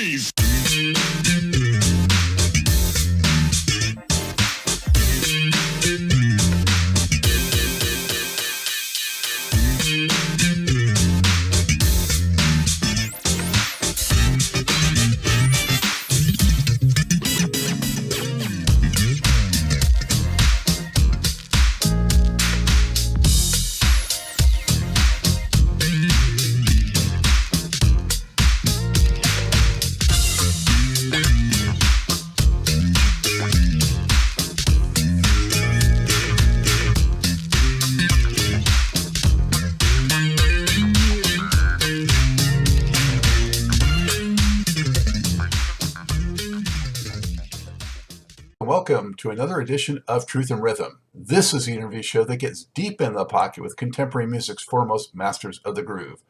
Maze. Welcome to another edition of Truth and Rhythm. This is the interview show that gets deep in the pocket with contemporary music's foremost masters of the groove.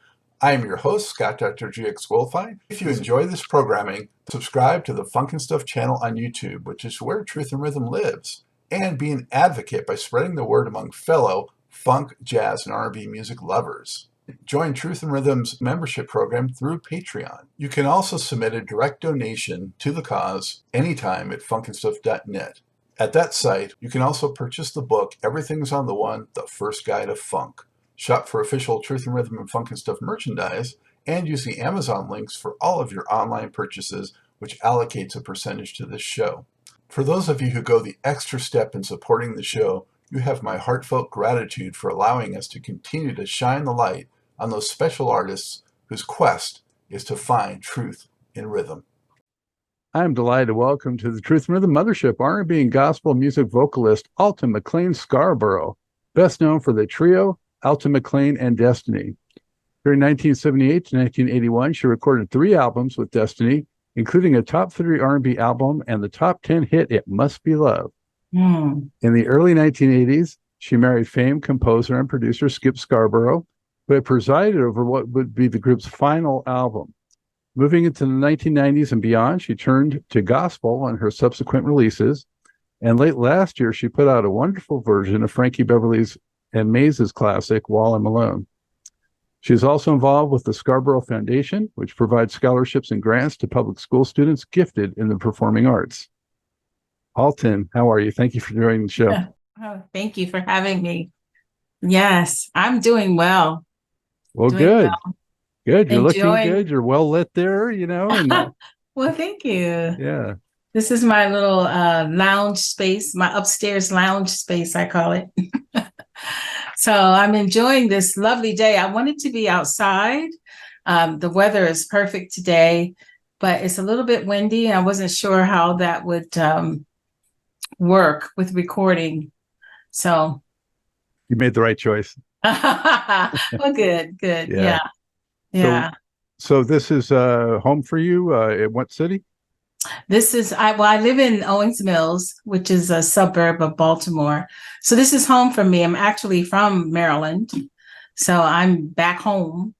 I am your host, Scott Dr. GX Wolfine. If you enjoy this programming, subscribe to the Funk and Stuff channel on YouTube, which is where Truth and Rhythm lives, and be an advocate by spreading the word among fellow funk, jazz, and R&B music lovers. Join Truth and Rhythm's membership program through Patreon. You can also submit a direct donation to the cause anytime at funkandstuff.net. At that site, you can also purchase the book Everything's on the One, The First Guide of Funk. Shop for official Truth and Rhythm and Funk and Stuff merchandise, and use the Amazon links for all of your online purchases, which allocates a percentage to this show. For those of you who go the extra step in supporting the show, you have my heartfelt gratitude for allowing us to continue to shine the light on those special artists whose quest is to find truth in rhythm. I'm delighted to welcome to the Truth and Rhythm Mothership R&B and gospel music vocalist Alton McClain Scarborough, best known for the trio Alton McClain and Destiny. During 1978 to 1981, she recorded 3 albums with Destiny, including a top 30 R&B album and the top 10 hit It Must Be Love. In the early 1980s, she married famed composer and producer Skip Scarborough, who had presided over what would be the group's final album. Moving into the 1990s and beyond, she turned to gospel on her subsequent releases, and late last year, she put out a wonderful version of Frankie Beverly's and Maze's classic, While I'm Alone. She is also involved with the Scarborough Foundation, which provides scholarships and grants to public school students gifted in the performing arts. Alton, how are you? Thank you for joining the show. Oh, thank you for having me. Yes, I'm doing well. Well, good. Good. You're looking good. You're well lit there, you know. And, well, thank you. Yeah. This is my little lounge space, my upstairs lounge space, I call it. So I'm enjoying this lovely day. I wanted to be outside. The weather is perfect today, but it's a little bit windy. I wasn't sure how that would work with recording. So you made the right choice. Well, good. Yeah. So this is home for you in what city? This is, I live in Owings Mills, which is a suburb of Baltimore. So this is home for me. I'm actually from Maryland. So I'm back home.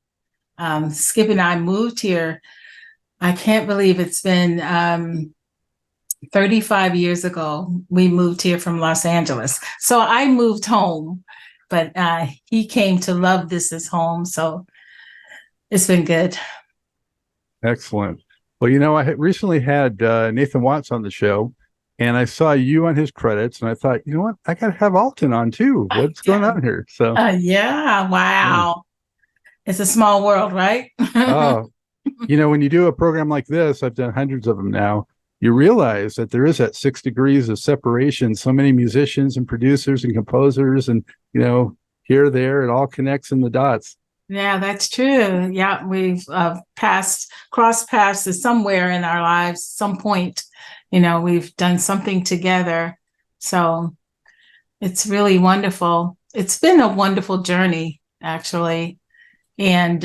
Skip and I moved here. I can't believe it's been 35 years ago. We moved here from Los Angeles. So I moved home, but he came to love this as home. So it's been good. Excellent. Well, you know, I recently had Nathan Watts on the show, and I saw you on his credits, and I thought, you know what, I got to have Alton on too. What's going on here? So, yeah, wow, it's a small world, right? You know, when you do a program like this, I've done hundreds of them now. You realize that there is that 6 degrees of separation. So many musicians and producers and composers, and you know, here, there, it all connects in the dots. Yeah, that's true. Yeah, we've crossed paths somewhere in our lives, some point, you know, we've done something together. So it's really wonderful. It's been a wonderful journey, actually. And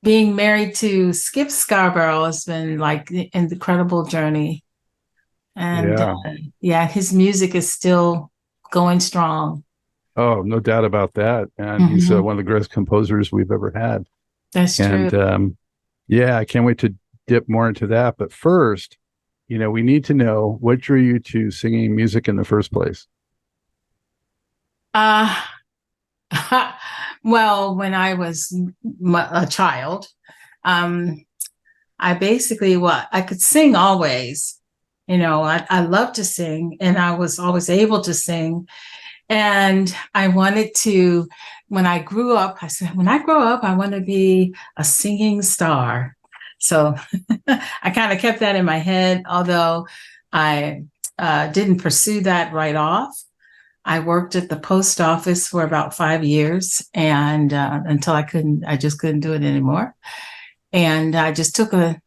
being married to Skip Scarborough has been like an incredible journey. And his music is still going strong. Oh, no doubt about that. And he's one of the greatest composers we've ever had. That's true. And I can't wait to dip more into that. But first, you know, we need to know what drew you to singing music in the first place. Well, when I was a child, I I basically, well, I could sing always. I love to sing, and I was always able to sing. And I wanted to, when I grew up, I said, when I grow up, I want to be a singing star. So I kind of kept that in my head, although I didn't pursue that right off. I worked at the post office for about 5 years, and until I just couldn't do it anymore. And I just took a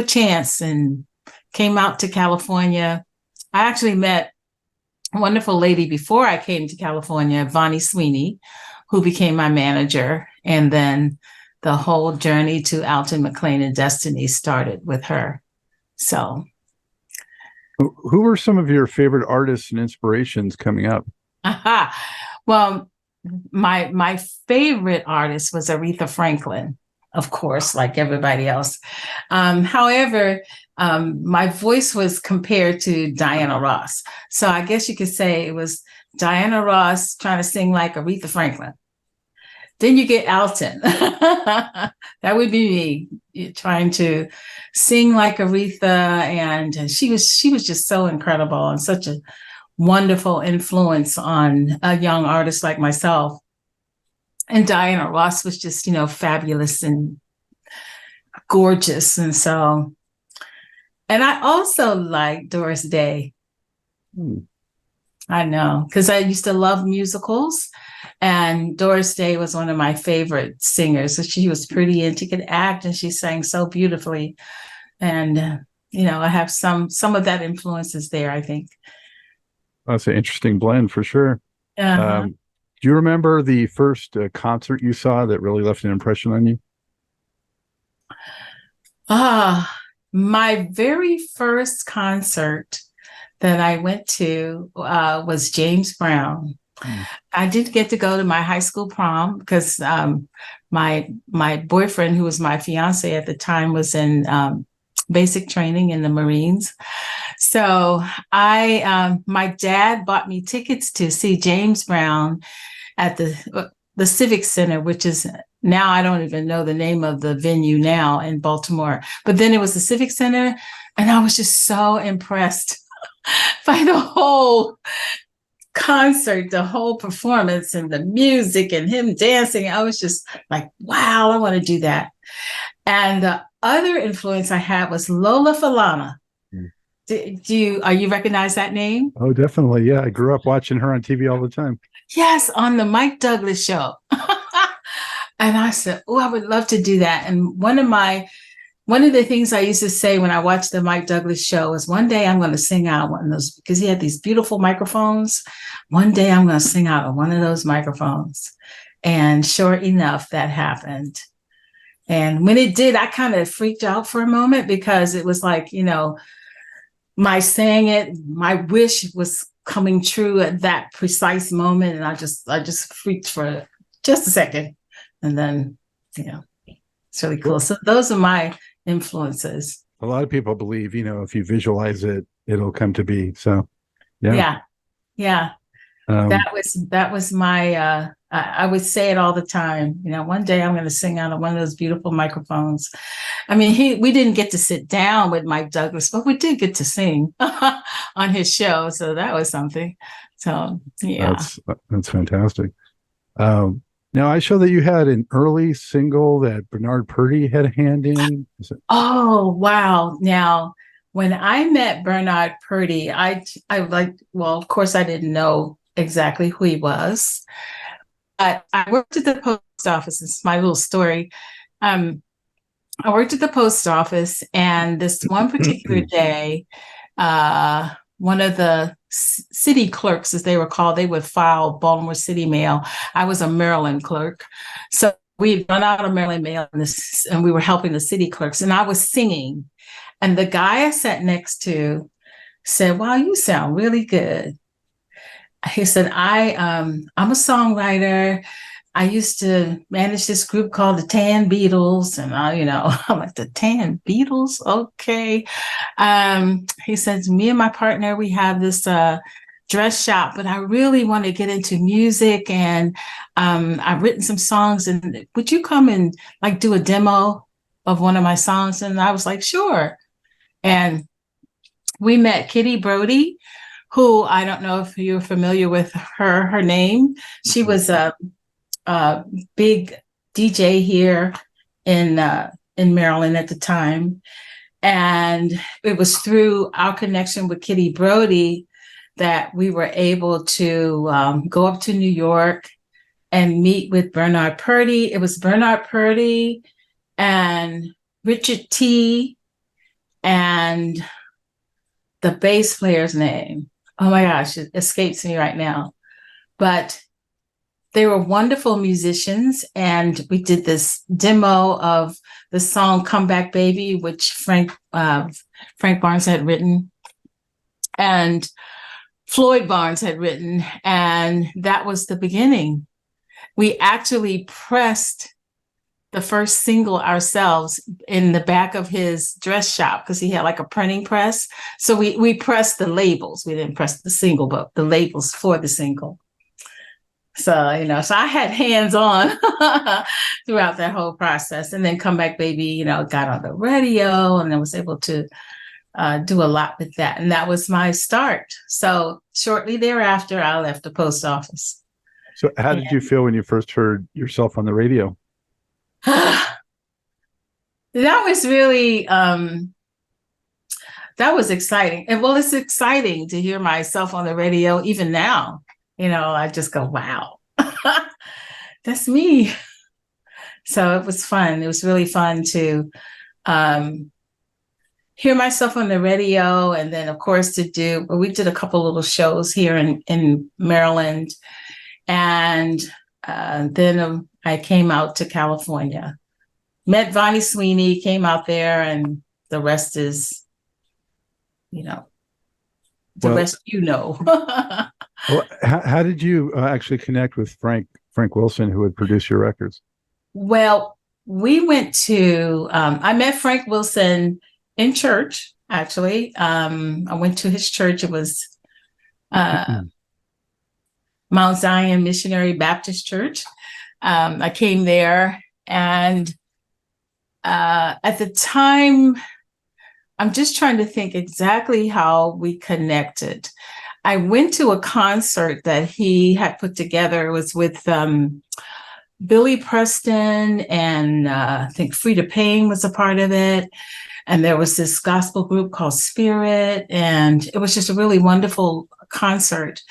chance and came out to California. I actually met a wonderful lady before I came to California, Vonnie Sweeney, who became my manager. And then the whole journey to Alton McClain and Destiny started with her. So, who were some of your favorite artists and inspirations coming up? Well, my favorite artist was Aretha Franklin, of course, like everybody else. However, my voice was compared to Diana Ross. So I guess you could say it was Diana Ross trying to sing like Aretha Franklin. Then you get Alton. That would be me trying to sing like Aretha. And she was just so incredible and such a wonderful influence on a young artist like myself. And Diana Ross was just, fabulous and gorgeous. And so, and I also like Doris Day. I know, because I used to love musicals, and Doris Day was one of my favorite singers. So she was pretty and she could act, and she sang so beautifully. And, I have some of that influence is there, I think. That's an interesting blend for sure. Uh-huh. Do you remember the first concert you saw that really left an impression on you? My very first concert that I went to was James Brown. I did get to go to my high school prom because my boyfriend, who was my fiance at the time, was in basic training in the Marines. So my dad bought me tickets to see James Brown at the Civic Center, which is now, I don't even know the name of the venue now in Baltimore, but then it was the Civic Center. And I was just so impressed by the whole concert, the whole performance and the music and him dancing. I was just like, wow, I want to do that. And the other influence I had was Lola Falana. Are you recognize that name? Oh, definitely. Yeah. I grew up watching her on TV all the time. Yes, on the Mike Douglas show. And I said, oh, I would love to do that. And one of the things I used to say when I watched the Mike Douglas show is, one day I'm going to sing out one of those, because he had these beautiful microphones. One day I'm going to sing out on one of those microphones. And sure enough, that happened. And when it did, I kind of freaked out for a moment, because it was like, my saying it, my wish was coming true at that precise moment. And I just freaked for just a second. And then, it's really cool. So those are my influences. A lot of people believe, if you visualize it, it'll come to be. So, yeah. That was my, I would say it all the time. One day I'm going to sing out of one of those beautiful microphones. I mean, we didn't get to sit down with Mike Douglas, but we did get to sing on his show. So that was something. So, yeah. That's fantastic. Now, I saw that you had an early single that Bernard Purdie had a hand in. Oh, wow. Now, when I met Bernard Purdie, I of course, I didn't know exactly who he was. I worked at the post office. It's my little story. I worked at the post office, and this one particular day, one of the city clerks, as they were called, they would file Baltimore City mail. I was a Maryland clerk. So we'd run out of Maryland mail, and we were helping the city clerks, and I was singing. And the guy I sat next to said, wow, you sound really good. He said, I'm a songwriter. I used to manage this group called the Tan Beatles. And I'm like, the Tan Beatles? Okay. He says, me and my partner, we have this dress shop, but I really want to get into music. And I've written some songs. And would you come and do a demo? of one of my songs? And I was like, sure. And we met Kitty Brody, who I don't know if you're familiar with her name. She was a big DJ here in Maryland at the time. And it was through our connection with Kitty Brody that we were able to go up to New York and meet with Bernard Purdy. It was Bernard Purdy and Richard T. and the bass player's name. Oh my gosh, it escapes me right now. But they were wonderful musicians, and we did this demo of the song "Come Back, Baby," which Frank Barnes had written, and Floyd Barnes had written, and that was the beginning. We actually pressed the first single ourselves in the back of his dress shop because he had like a printing press. So we pressed the labels. We didn't press the single, but the labels for the single. So, so I had hands on throughout that whole process. And then Come Back Baby, got on the radio, and I was able to do a lot with that. And that was my start. So shortly thereafter, I left the post office. So how did you feel when you first heard yourself on the radio? That was really, that was exciting. And well, it's exciting to hear myself on the radio even now. I just go, wow, that's me. So it was fun. It was really fun to hear myself on the radio. And then, of course, we did a couple little shows here in Maryland. And then I came out to California, met Vonnie Sweeney, came out there, and the rest is, rest. Well, how did you actually connect with Frank Wilson, who would produce your records? Well, we went to, I met Frank Wilson in church, actually. I went to his church. It was Mount Zion Missionary Baptist Church. I came there, and at the time, I'm just trying to think exactly how we connected. I went to a concert that he had put together. It was with Billy Preston, and I think Frida Payne was a part of it. And there was this gospel group called Spirit, and it was just a really wonderful concert.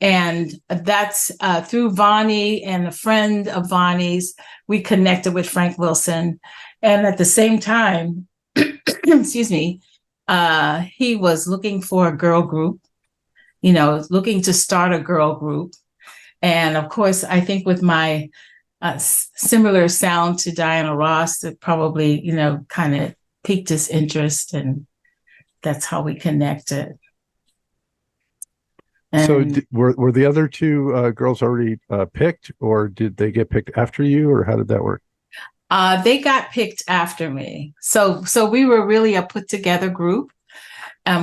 And that's through Vonnie and a friend of Vonnie's, we connected with Frank Wilson. And at the same time, excuse me, he was looking for a girl group, looking to start a girl group. And of course, I think with my similar sound to Diana Ross, it probably, kind of piqued his interest, and that's how we connected. And so were the other two girls already picked, or did they get picked after you, or how did that work? They got picked after me. So we were really a put together group.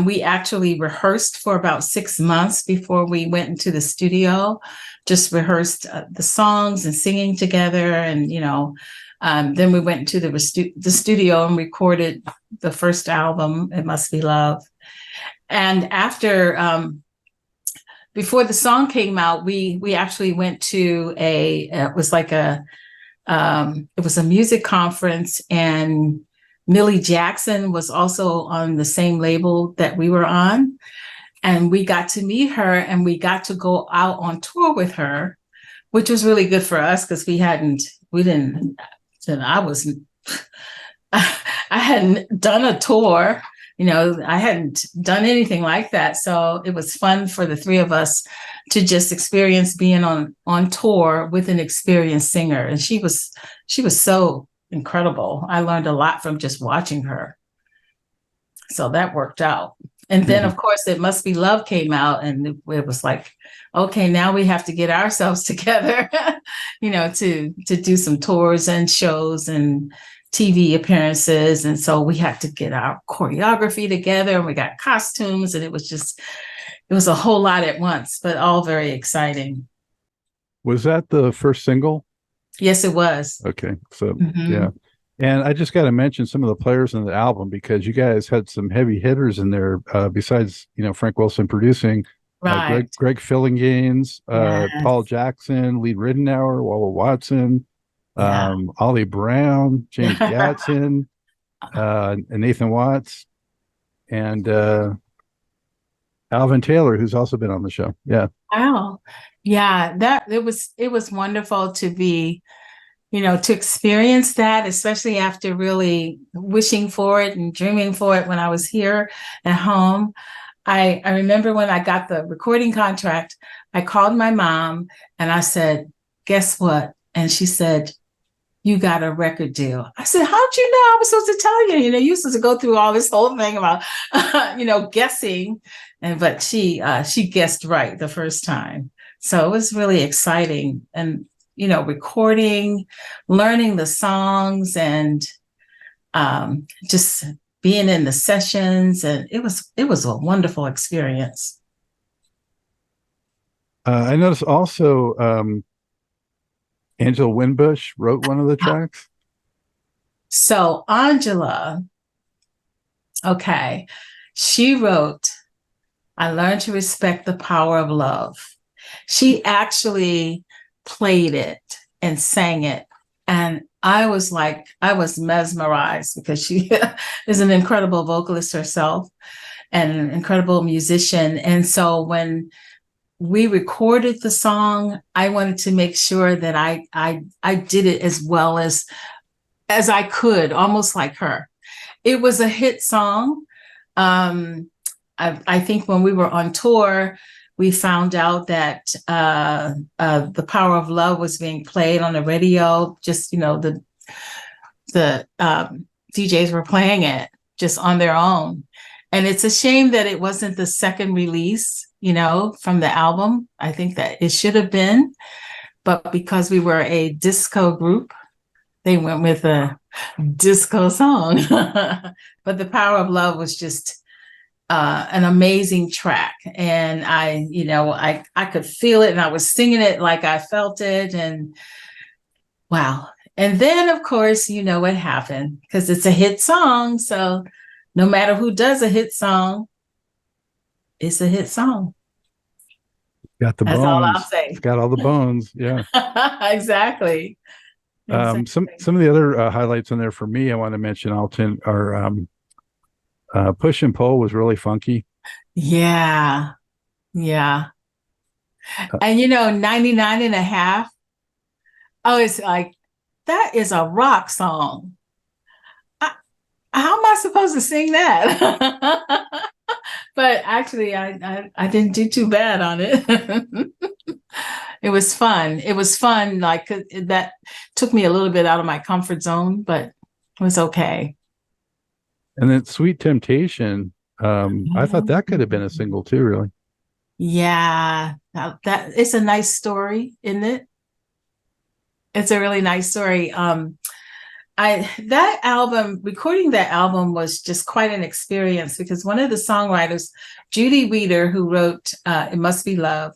We actually rehearsed for about 6 months before we went into the studio, just rehearsed the songs and singing together. And, then we went into the studio and recorded the first album, It Must Be Love. And after, before the song came out, we actually went to it was a music conference, and Millie Jackson was also on the same label that we were on. And we got to meet her, and we got to go out on tour with her, which was really good for us because I hadn't done a tour, I hadn't done anything like that. So it was fun for the three of us to just experience being on tour with an experienced singer. And she was so incredible. I learned a lot from just watching her. So that worked out. And then, of course, It Must Be Love came out, and it was like, okay, now we have to get ourselves together, to do some tours and shows and TV appearances. And so we had to get our choreography together, and we got costumes, and it was a whole lot at once, but all very exciting. Was that the first single? Yes, it was. Okay. So, yeah. And I just got to mention some of the players in the album because you guys had some heavy hitters in there. Besides, Frank Wilson producing, Right. Greg Fillinganes, Paul Yes. Jackson, Lee Ritenour, Walla Watson, Yeah. Ollie Brown, James Gatson, and Nathan Watts, and Alvin Taylor, who's also been on the show. Yeah. Wow. Yeah, that it was wonderful to be, to experience that, especially after really wishing for it and dreaming for it when I was here at home. I remember when I got the recording contract, I called my mom and I said, guess what? And she said, you got a record deal. I said, how'd you know? I was supposed to tell you, you're supposed to go through all this whole thing about, guessing. But she guessed right the first time. So it was really exciting. And, recording, learning the songs and just being in the sessions. And it was a wonderful experience. I noticed also Angela Winbush wrote one of the tracks. So Angela, okay, she wrote, I learned to respect the power of love. She actually played it and sang it. And I was mesmerized because she is an incredible vocalist herself and an incredible musician. And so when we recorded the song, I wanted to make sure that I did it as well as I could, almost like her. It was a hit song. I think when we were on tour, we found out that The Power of Love was being played on the radio. Just, the DJs were playing it just on their own. And it's a shame that it wasn't the second release, from the album. I think that it should have been. But because we were a disco group, they went with a disco song. But The Power of Love was just an amazing track. And I could feel it and I was singing it like I felt it. And wow. And then, of course, what happened because it's a hit song. So no matter who does a hit song, it's a hit song. Got the That's bones. all I'll say. It's got all the bones. Yeah. Exactly. Some of the other highlights in there for me, I want to mention, Alton, are Push and Pull was really funky. Yeah. Yeah. And 99 and a half. Oh, it's like, that is a rock song. How am I supposed to sing that? But actually, I didn't do too bad on it. It was fun. It was fun. Like that took me a little bit out of my comfort zone, but it was okay. And then Sweet Temptation, I thought that could have been a single too, really. Yeah, that it's a nice story, isn't it? It's a really nice story. Recording that album was just quite an experience because one of the songwriters, Judy Weeder, who wrote It Must Be Love,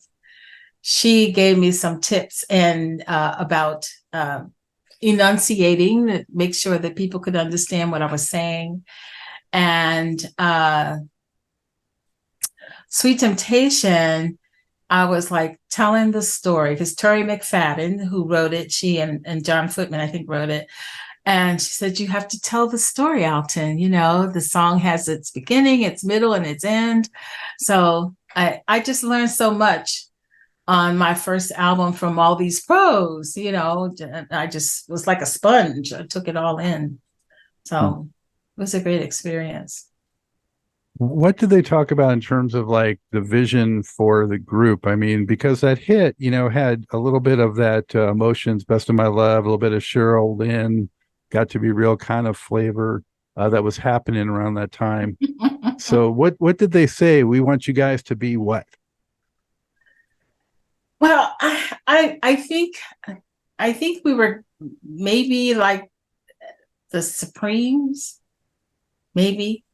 she gave me some tips and about enunciating to make sure that people could understand what I was saying. And Sweet Temptation, I was like telling the story because Terry McFadden, who wrote it, she and John Footman, I think, wrote it. And she said, you have to tell the story, Alton. The song has its beginning, its middle, and its end. So I just learned so much on my first album from all these pros, I just was like a sponge. I took it all in. So it was a great experience. What did they talk about in terms of like the vision for the group? I mean, because that hit, had a little bit of that Emotions, Best of My Love, a little bit of Cheryl Lynn, Got to Be Real kind of flavor that was happening around that time. So what did they say? We want you guys to be what? Well, I think we were maybe like the Supremes, maybe,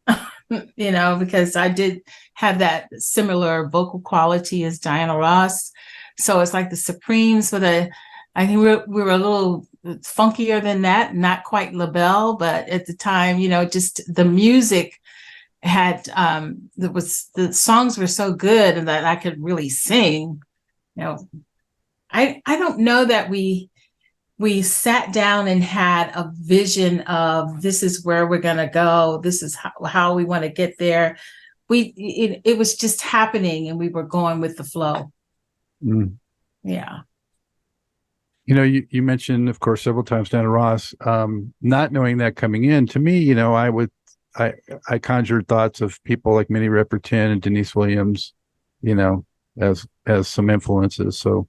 because I did have that similar vocal quality as Diana Ross. So it's like the Supremes, but I think we were a little funkier than that, not quite LaBelle, but at the time, just the music had the songs were so good and that I could really sing. I don't know that we sat down and had a vision of this is where we're going to go. This is how we want to get there. It was just happening and we were going with the flow. Mm. Yeah. You mentioned, of course, several times Diana Ross, not knowing that coming in. To me, I conjured thoughts of people like Minnie Riperton and Denise Williams, as some influences. So,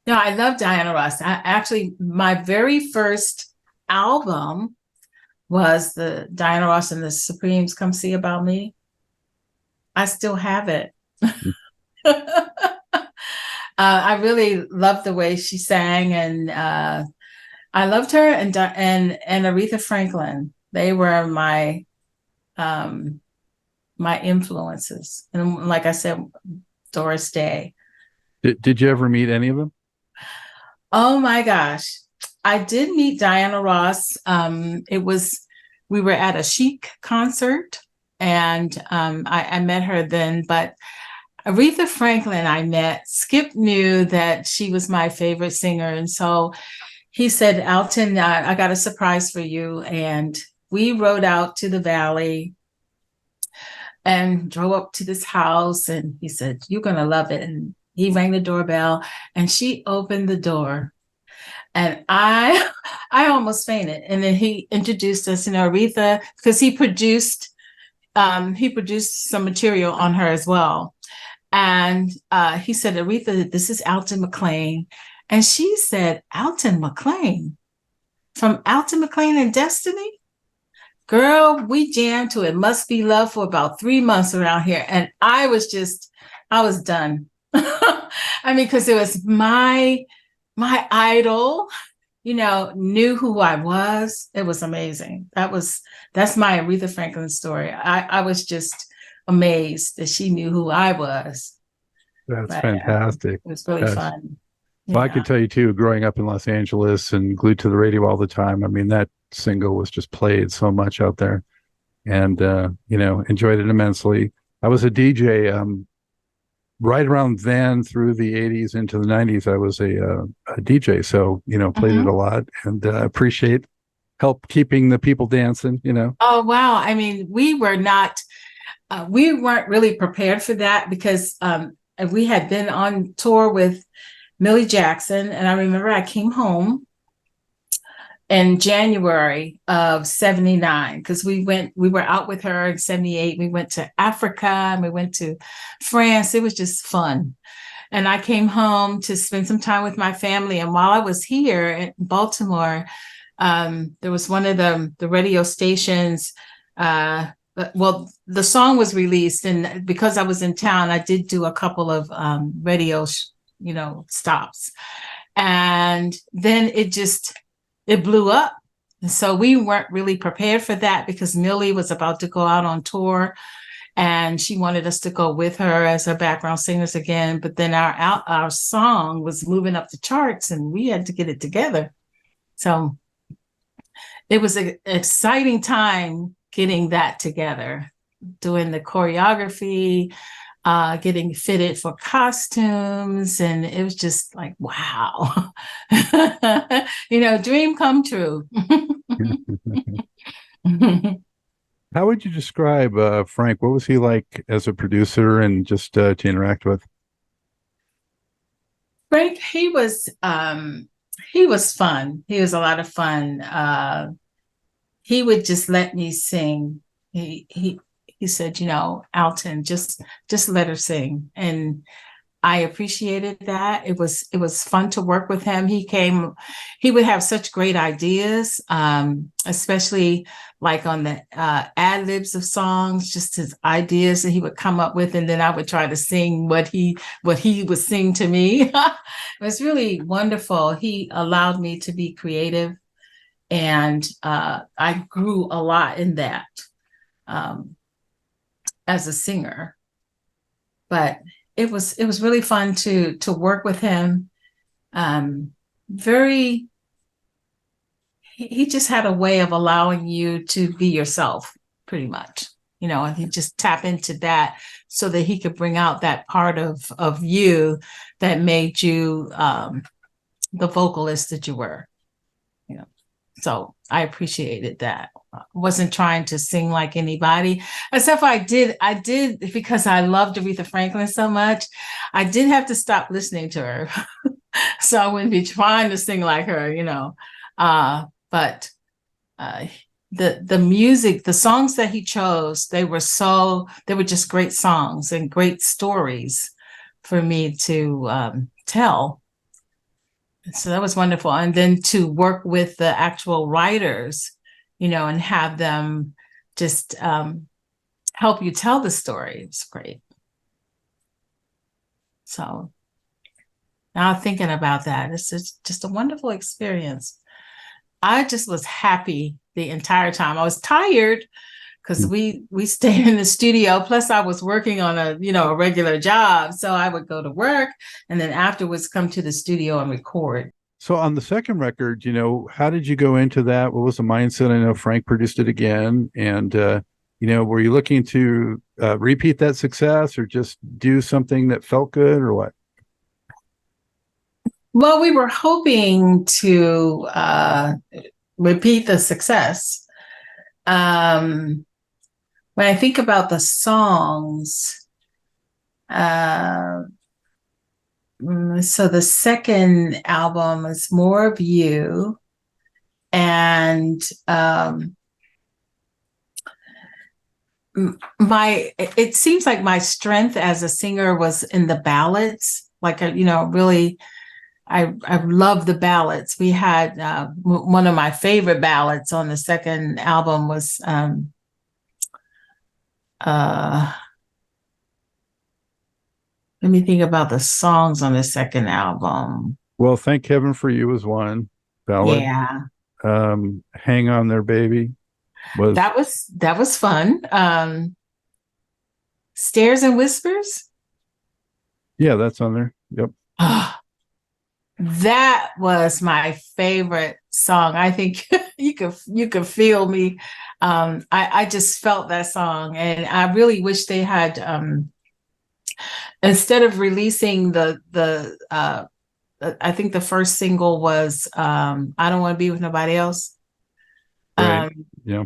no, I love Diana Ross. My very first album was the Diana Ross and the Supremes Come See About Me. I still have it. I really loved the way she sang, and I loved her and Aretha Franklin. They were my influences, and like I said, Doris Day. Did you ever meet any of them? Oh my gosh, I did meet Diana Ross. We were at a Chic concert, and I met her then, but Aretha Franklin, I met. Skip knew that she was my favorite singer. And so he said, Alton, I got a surprise for you. And we rode out to the valley and drove up to this house. And he said, you're going to love it. And he rang the doorbell and she opened the door. And I almost fainted. And then he introduced us, Aretha, because he produced some material on her as well. And he said, Aretha, this is Alton McClain. And she said, Alton McClain? From Alton McClain and Destiny? Girl, we jammed to It Must Be Love for about 3 months around here. And I was done. Because it was my idol, knew who I was. It was amazing. That's my Aretha Franklin story. I was just amazed that she knew who I was. That's fantastic. It was really fun. Well, I can tell you too, growing up in Los Angeles and glued to the radio all the time. I mean, that single was just played so much out there, and enjoyed it immensely. I was a DJ right around then through the 80s into the 90s. I was a DJ, so played it a lot, and appreciate help keeping the people dancing. Oh wow! I mean, we weren't really prepared for that because we had been on tour with Millie Jackson. And I remember I came home in January of 79 because we were out with her in 78. We went to Africa and we went to France. It was just fun. And I came home to spend some time with my family. And while I was here in Baltimore, there was one of the radio stations, well, the song was released, and because I was in town, I did do a couple of radio, stops, and then it blew up. And so we weren't really prepared for that because Millie was about to go out on tour, and she wanted us to go with her as her background singers again. But then our song was moving up the charts, and we had to get it together. So it was an exciting time getting that together, doing the choreography, getting fitted for costumes. And it was just like, wow, dream come true. How would you describe Frank? What was he like as a producer and just to interact with? Frank, he was fun. He was a lot of fun. He would just let me sing. He said, Alton, just let her sing. And I appreciated that. It was fun to work with him. He would have such great ideas, especially like on the ad libs of songs, just his ideas that he would come up with. And then I would try to sing what he would sing to me. It was really wonderful. He allowed me to be creative. And I grew a lot in that as a singer. But it was really fun to work with him. Very he just had a way of allowing you to be yourself, pretty much, and he just tap into that so that he could bring out that part of you that made you the vocalist that you were. So I appreciated that. I wasn't trying to sing like anybody, except for I did because I loved Aretha Franklin so much. I did have to stop listening to her. So I wouldn't be trying to sing like her, but the music, the songs that he chose, they were just great songs and great stories for me to tell. So that was wonderful. And then to work with the actual writers, and have them just help you tell the story. It's great. So now thinking about that, it's just a wonderful experience. I just was happy the entire time. I was tired because we stayed in the studio. Plus, I was working on a regular job, so I would go to work and then afterwards come to the studio and record. So on the second record, how did you go into that? What was the mindset? I know Frank produced it again, and were you looking to repeat that success or just do something that felt good, or what? Well, we were hoping to repeat the success. When I think about the songs, so the second album is More of You, and it seems like my strength as a singer was in the ballads. Like, really, I love the ballads. We had one of my favorite ballads on the second album was let me think about the songs on the second album. Well, Thank Heaven for You was one ballad. Yeah. Hang On There, Baby was that was fun. Stairs and Whispers. Yeah, that's on there. Yep. That was my favorite song. I think you could feel me. I just felt that song, and I really wish they had instead of releasing the I think the first single was I Don't Want to Be With Nobody Else. Right. Yeah.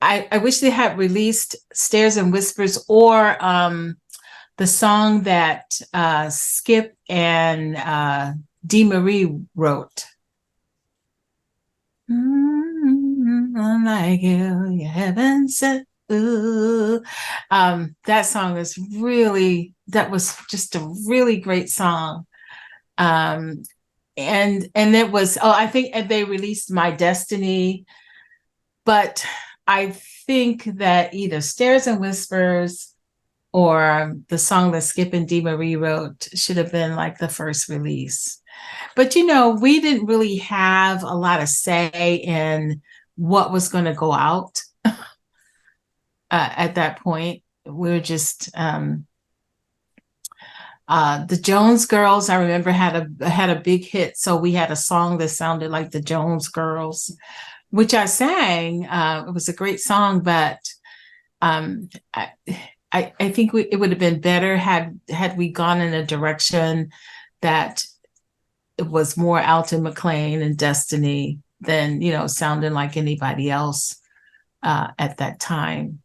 I wish they had released Stairs and Whispers, or the song that Skip and Dee Marie wrote. Like you haven't said. Ooh. That song is that was just a really great song. And it was, I think they released My Destiny, but I think that either Stairs and Whispers or the song that Skip and Dee Marie wrote should have been like the first release. But, we didn't really have a lot of say in what was going to go out at that point. We were just, the Jones Girls, I remember had a big hit. So we had a song that sounded like the Jones Girls, which I sang. It was a great song, but I think it would have been better had we gone in a direction that it was more Alton McClain and Destiny than, sounding like anybody else at that time.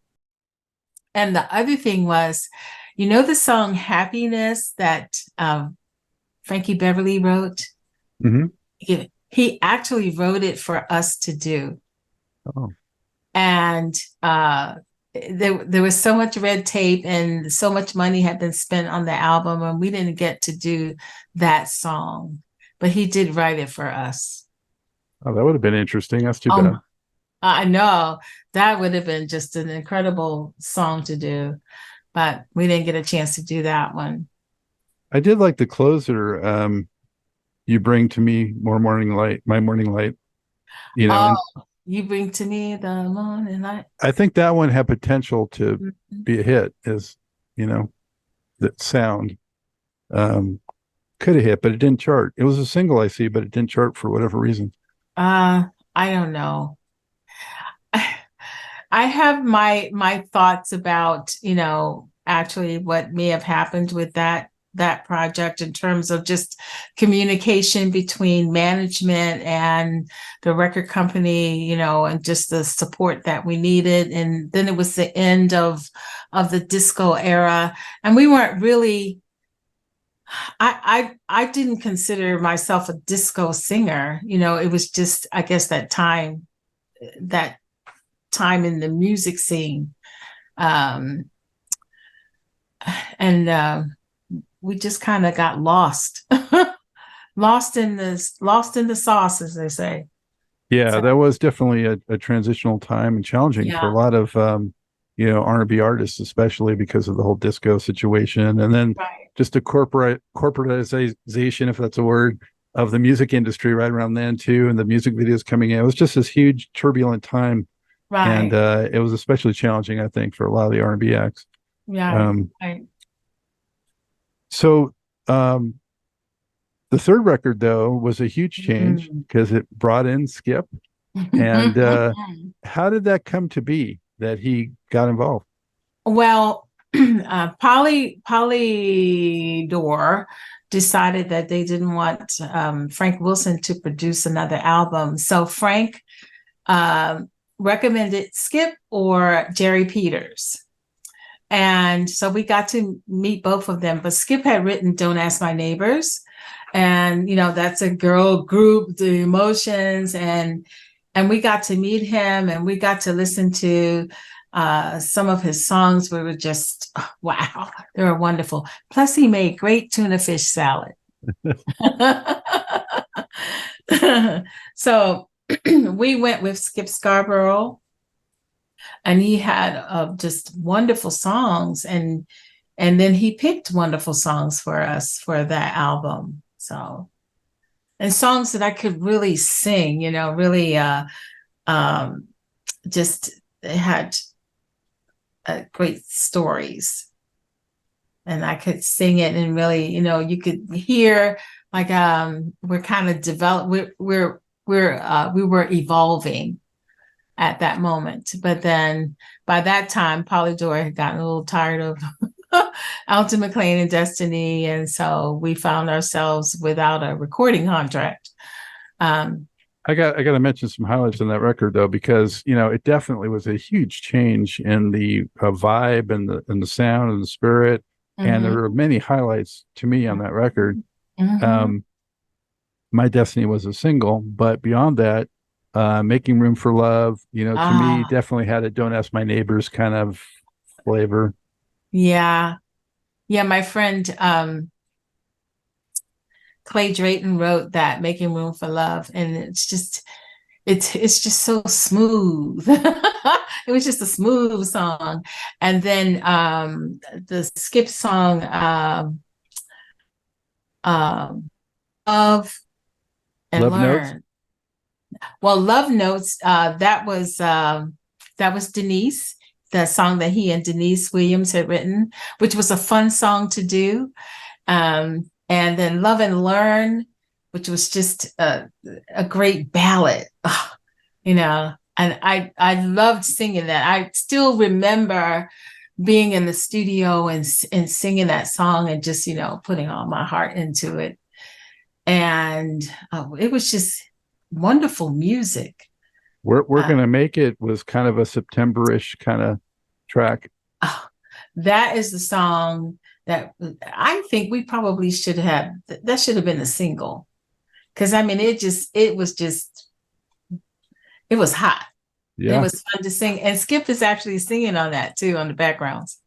And the other thing was, the song Happiness that Frankie Beverly wrote? Mm-hmm. He actually wrote it for us to do. Oh. And there was so much red tape and so much money had been spent on the album, and we didn't get to do that song. But he did write it for us. Oh, that would have been interesting. That's too bad. I know. That would have been just an incredible song to do. But we didn't get a chance to do that one. I did like the closer, You Bring to Me More Morning Light, My Morning Light. You Bring to Me the Morning Light. I think that one had potential to be a hit, as that sound. Could have hit, but it didn't chart. It was a single, I see, but it didn't chart for whatever reason. I don't know. I have my thoughts about, actually what may have happened with that project in terms of just communication between management and the record company, and just the support that we needed. And then it was the end of the disco era, and we weren't really. I didn't consider myself a disco singer. It was just, I guess, that time in the music scene. Um, and we just kind of got lost, lost in the sauce, as they say. Yeah, So, that was definitely a transitional time and challenging for a yeah, lot of R&B artists, especially because of the whole disco situation, and then right, just a corporatization, if that's a word, of the music industry right around then too, and the music videos coming in. It was just this huge turbulent time, and right, it was especially challenging, I think, for a lot of the R&B acts. yeah, Um, right. so um, the third record, though, was a huge change Mm. because it brought in Skip. And how did that come to be that he got involved? Well, Polydor decided that they didn't want Frank Wilson to produce another album. So Frank um, recommended Skip or Jerry Peters. And so we got to meet both of them. But Skip had written Don't Ask My Neighbors. And, that's a girl group, the emotions. And we got to meet him and we got to listen to some of his songs. We were just, wow, they were wonderful. Plus, he made great tuna fish salad. So we went with Skip Scarborough, and he had just wonderful songs, and then he picked wonderful songs for us for that album. So, and songs that I could really sing, really um, just had great stories, and I could sing it, and really, you could hear like we're kind of developed. We were evolving at that moment. But then by that time, Polydor had gotten a little tired of Alton McClain and Destiny. And so we found ourselves without a recording contract. Um, I got to mention some highlights on that record though, because it definitely was a huge change in the vibe and the sound and the spirit, and there mhm, were many highlights to me on that record. mhm. Um, My Destiny was a single, but beyond that, Making Room for Love, to me Ah, definitely had a Don't Ask My Neighbors kind of flavor. yeah. Yeah, my friend Clay Drayton wrote that Making Room for Love, and it's just so smooth. It was just a smooth song. And then the Skip song, um, Love and Love Notes. Learn. Well, Love Notes, that was Denise, the song that he and Denise Williams had written, which was a fun song to do. And then Love and Learn, which was just a great ballad. And I loved singing that. I still remember being in the studio and singing that song and just putting all my heart into it. And it was just wonderful music. We're Uh, gonna make it was kind of a September-ish kind of track. oh, that is the song that I think we probably should have. That should have been a single, because I mean, it was hot. And it Yeah. was fun to sing. And Skip is actually singing on that too, on the backgrounds,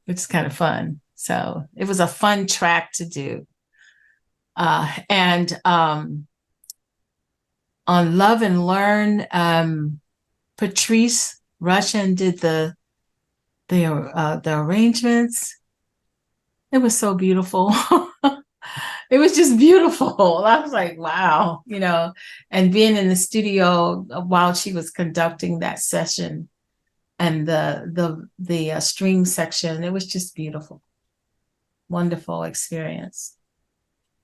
which is kind of fun. So it was a fun track to do. And on Love and Learn, Patrice Rushen did the arrangements. It was so beautiful. It was just beautiful. I was like, wow, and being in the studio while she was conducting that session and the string section, it was just beautiful. Wonderful experience.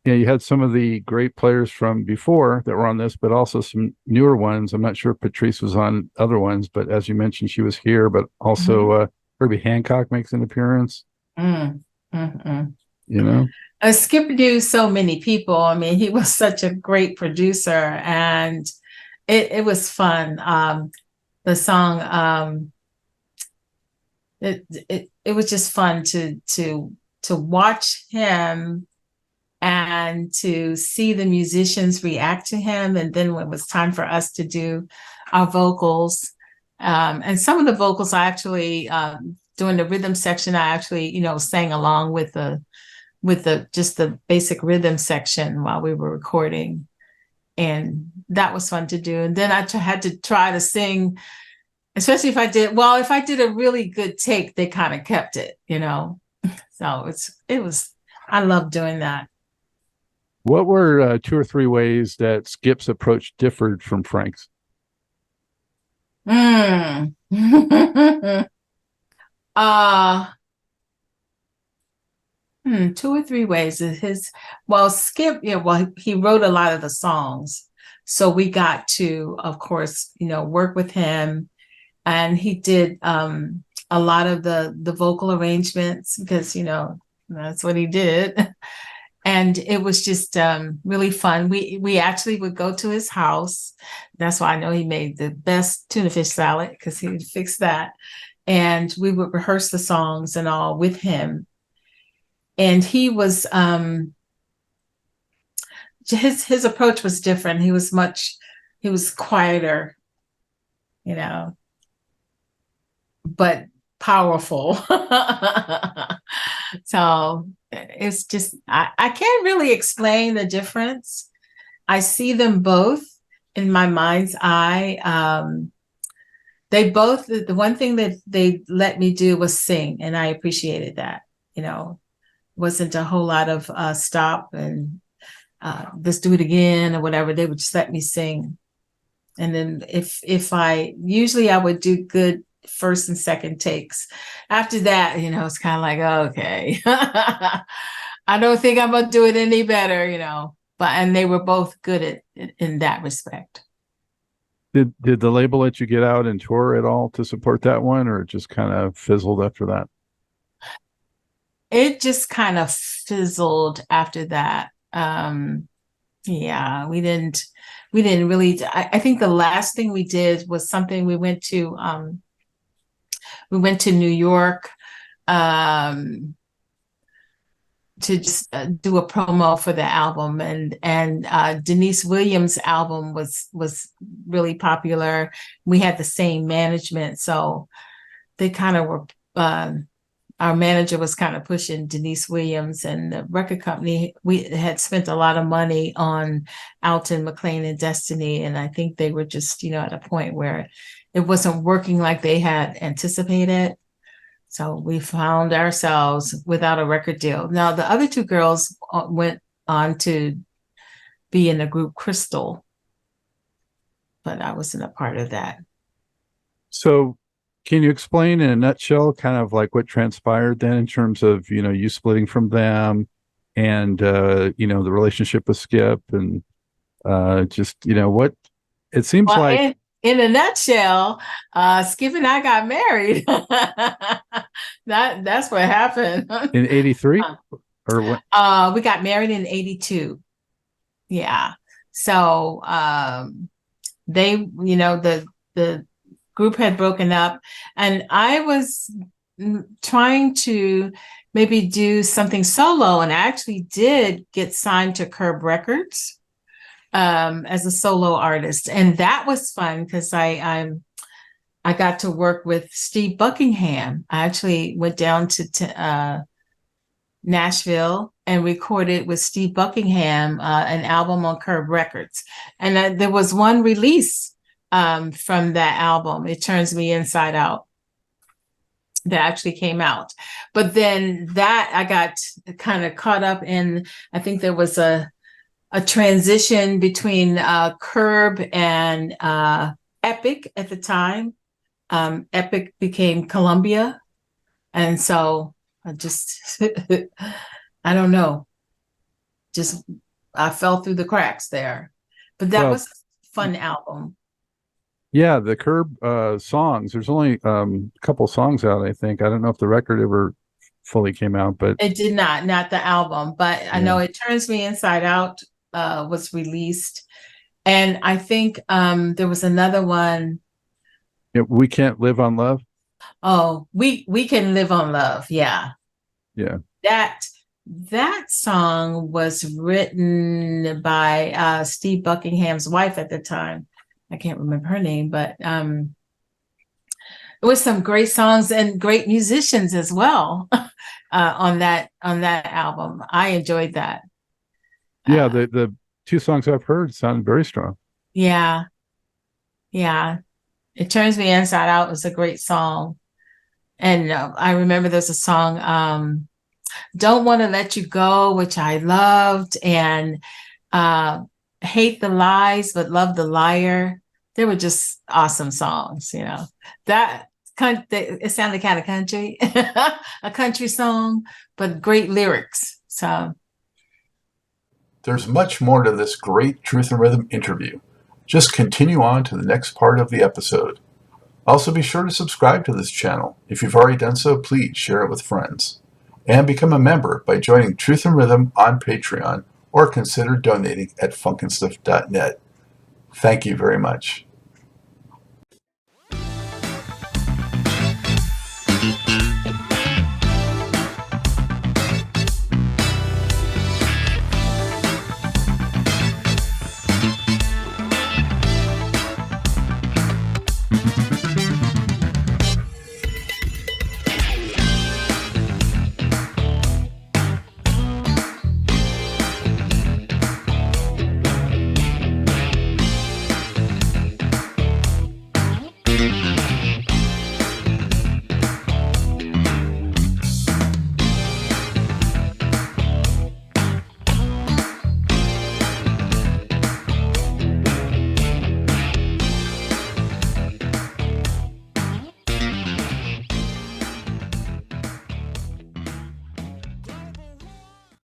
Yeah, you had some of the great players from before that were on this, but also some newer ones. I'm not sure if Patrice was on other ones, but as you mentioned, she was here. But also Herbie Hancock makes an appearance. Mm, mm, mm. You know, Skip knew so many people. I mean, he was such a great producer, and it was fun. The song, it was just fun to watch him and to see the musicians react to him. And then when it was time for us to do our vocals, and some of the vocals I actually, during the rhythm section, I actually, sang along with the just the basic rhythm section while we were recording. And that was fun to do. And then I had to try to sing, especially if I did a really good take, they kind of kept it, So I love doing that. what were 2 or 3 ways that Skip's approach differed from Frank's? Mm. uh 2 or 3 ways is Skip, he wrote a lot of the songs. So we got to, of course, work with him, and he did a lot of the vocal arrangements because, that's what he did. And it was just really fun. We actually would go to his house. That's why I know he made the best tuna fish salad, because he would fix that. And we would rehearse the songs and all with him. And he was his approach was different. He was quieter, but powerful. So it's just, I can't really explain the difference. I see them both in my mind's eye. They both, the one thing that they let me do was sing, and I appreciated that. Wasn't a whole lot of stop and let's do it again or whatever. They would just let me sing. And then if I would do good first and second takes. After that, it's kind of like, okay, I don't think I'm gonna do it any better, and they were both good in that respect. Did the label let you get out and tour at all to support that one, or it just kind of fizzled after that? It just kind of fizzled after that. Yeah, we didn't really. I think the last thing we did was something we went to New York to just do a promo for the album, and Denise Williams' album was really popular. We had the same management, so they kind of were. Our manager was kind of pushing Denise Williams, and the record company, we had spent a lot of money on Alton McClain and Destiny. And I think they were just, at a point where it wasn't working like they had anticipated. So we found ourselves without a record deal. Now, the other 2 girls went on to be in the group Crystal, but I wasn't a part of that. So can you explain in a nutshell kind of like what transpired then in terms of, you splitting from them and, the relationship with Skip and just, what it seems like. In a nutshell, Skip and I got married. That's what happened. In 83 or what? We got married in 82. Yeah. So they, the group had broken up, and I was trying to maybe do something solo, and I actually did get signed to Curb Records as a solo artist, and that was fun because I got to work with Steve Buckingham. I actually went down to Nashville and recorded with Steve Buckingham an album on Curb Records, and there was one release from that album, It Turns Me Inside Out, that actually came out. But then that I got kind of caught up in, I think there was a transition between Curb and Epic at the time. Epic became Columbia. And so I just, I don't know, just I fell through the cracks there. But that Well, was a fun album. yeah, the Curb songs. There's only a couple songs out, I think. I don't know if the record ever fully came out, but It did not the album, but I yeah. know It Turns Me Inside Out was released. And I think there was another one. Yeah, We Can't Live on Love. Oh, we Can Live on Love. Yeah. Yeah. That song was written by Steve Buckingham's wife at the time. I can't remember her name, but it was some great songs and great musicians as well on that album. I enjoyed that. Yeah, the two songs I've heard sound very strong. Yeah. It Turns Me Inside Out was a great song. And I remember there's a song, Don't Want to Let You Go, which I loved, and Hate the Lies, but Love the Liar. They were just awesome songs, That it sounded kind of country, a country song, but great lyrics. So There's much more to this great Truth and Rhythm interview. Just continue on to the next part of the episode. Also, be sure to subscribe to this channel. If you've already done so, please share it with friends. And become a member by joining Truth and Rhythm on Patreon or consider donating at funkinstuff.net. Thank you very much.